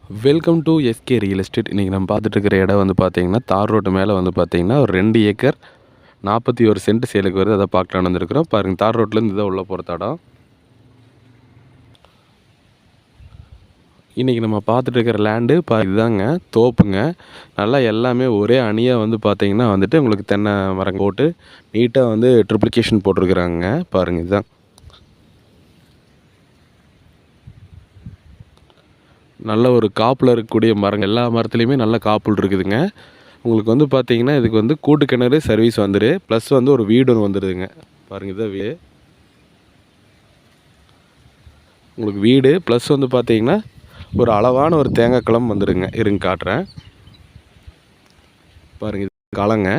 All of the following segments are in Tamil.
Welcome to SK real estate. இன்றைக்கி நம்ம பார்த்துட்டு இருக்கிற இடம் வந்து பார்த்தீங்கன்னா தார் ரோட்டு மேலே வந்து பார்த்தீங்கன்னா ஒரு 2 ஏக்கர் 41 சென்ட் சேலுக்கு வருது. அதை பார்க்கலான்னு வந்துருக்குறோம். பாருங்கள், தார் ரோட்லேருந்து இதான் உள்ளே போகிற இடம். இன்றைக்கி நம்ம பார்த்துட்டு இருக்கிற லேண்டு இதுதாங்க, தோப்புங்க. நல்லா எல்லாமே ஒரே அணியாக வந்து பார்த்தீங்கன்னா வந்துட்டு உங்களுக்கு தென்னை மரம் போட்டு நீட்டாக வந்து ட்ரிப்ளிகேஷன் போட்டிருக்குறாங்க. பாருங்கள், இதுதான் நல்ல ஒரு காப்பில் இருக்கக்கூடிய மரங்கள். எல்லா மரத்துலேயுமே நல்ல காப்புள் இருக்குதுங்க. உங்களுக்கு வந்து பார்த்தீங்கன்னா இதுக்கு வந்து கூட்டு கிணறு சர்வீஸ் வந்துடு, ப்ளஸ் வந்து ஒரு வீடு ஒன்று வந்துடுதுங்க. பாருங்கள், இதான் வீடு. உங்களுக்கு வீடு ப்ளஸ் வந்து பார்த்தீங்கன்னா ஒரு அளவான ஒரு தேங்காய் களம் வந்துடுங்க. இருங்க காட்டுறேன். பாருங்கள், இது களங்க.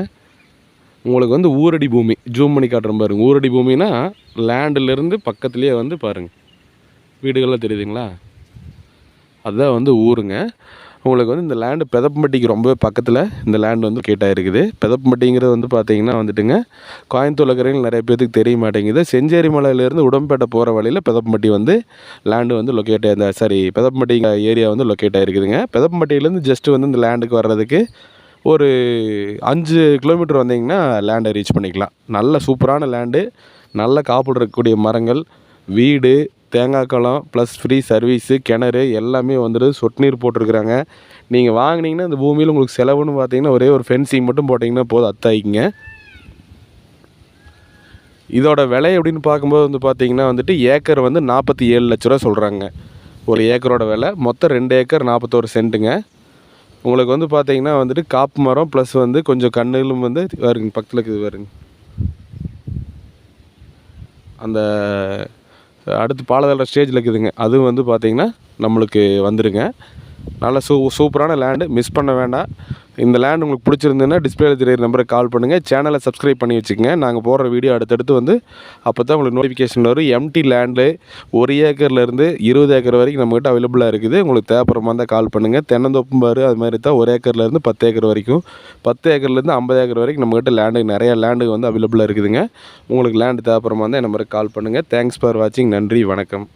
உங்களுக்கு வந்து ஊரடி பூமி ஜூம் பண்ணி காட்டுறேன் பாருங்கள். ஊரடி பூமினா லேண்டிலேருந்து பக்கத்துலேயே வந்து பாருங்கள் வீடுகள்லாம் தெரியுதுங்களா, அதுதான் வந்து ஊருங்க. உங்களுக்கு வந்து இந்த லேண்டு பெதப்பம்பட்டிக்கு ரொம்பவே பக்கத்தில் இந்த லேண்டு வந்து லொக்கேட் ஆகிருக்குது. பெதப்பம்பட்டிங்கிறது வந்து பார்த்திங்கன்னா வந்துட்டுங்க, கோயம்புத்தூர் இருக்கிறவங்க நிறைய பேருக்கு தெரிய மாட்டேங்குது. செஞ்சேரி மலையிலேருந்து உடம்பேட்டை போகிற வழியில் பெதப்பம்பட்டி வந்து லேண்டு வந்து லொக்கேட் பெதப்பம்பட்டி ஏரியா வந்து லொக்கேட் ஆகிருக்குதுங்க. பெதப்பம்பட்டியிலேருந்து ஜஸ்ட்டு வந்து இந்த லேண்டுக்கு வர்றதுக்கு ஒரு 5 கிலோமீட்டர் வந்தீங்கன்னா லேண்டை ரீச் பண்ணிக்கலாம். நல்ல சூப்பரான லேண்டு, நல்ல காப்புடு இருக்கக்கூடிய மரங்கள், வீடு, தேங்காய் களம் ப்ளஸ் ஃப்ரீ சர்வீஸு, கிணறு எல்லாமே வந்துடுது. சொட்டு நீர் போட்டிருக்குறாங்க. நீங்கள் வாங்கினீங்கன்னா இந்த பூமியில் உங்களுக்கு செலவுன்னு பார்த்தீங்கன்னா ஒரே ஒரு ஃபென்சிங் மட்டும் போட்டிங்கன்னா போதும், அத்தாயிங்க. இதோட விலை எப்படின்னு பார்க்கும்போது வந்து பார்த்தீங்கன்னா வந்துட்டு ஏக்கர் வந்து 47 லட்ச ரூபா சொல்கிறாங்க. ஒரு ஏக்கரோட விலை. மொத்தம் 2 ஏக்கர் 41 சென்ட்டுங்க. உங்களுக்கு வந்து பார்த்தீங்கன்னா வந்துட்டு காப்பு மரம் ப்ளஸ் வந்து கொஞ்சம் கண்ணுகளும் வந்து வருங்க. பக்கத்தில் இருக்குது வருங்க. அந்த அடுத்து பாலதள ஸ்டேஜில் இருக்குதுங்க. அதுவும் வந்து பார்த்திங்கன்னா நம்மளுக்கு வந்துடுங்க. நல்ல சூப்பரான லேண்டு, மிஸ் பண்ண வேண்டாம். இந்த லேண்டு உங்களுக்கு பிடிச்சிருந்துன்னா டிஸ்பிளேல தெரியுற நம்பருக்கு கால் பண்ணுங்கள். சேனலை சப்ஸ்கிரைப் பண்ணி வச்சுக்கோங்க. நாங்கள் போடுற வீடியோ அடுத்தடுத்து வந்து அப்போ தான் உங்களுக்கு நோட்டிஃபிகேஷன் வரும். எம்டி லேண்டு 1 ஏக்கர்லேருந்து 20 ஏக்கர் வரைக்கும் நம்மகிட்ட அவைலபிளாக இருக்குது. உங்களுக்கு தேவைப்படுற மாதிரி தான் கால் பண்ணுங்கள். தென்னந்தோப்பும் பாரு அது மாதிரி தான் 1 ஏக்கர்லேருந்து 10 ஏக்கர் வரைக்கும், 10 ஏக்கர்லேருந்து 50 ஏக்கர் வரைக்கும் நம்மகிட்ட லேண்டு நிறையா லேண்டு வந்து அவைலபிளாக இருக்குதுங்க. உங்களுக்கு லேண்டு தேவைப்படுற மாதிரி தான் என் நம்பருக்கு கால் பண்ணுங்கள். தேங்க்ஸ் ஃபார் வாட்சிங். நன்றி, வணக்கம்.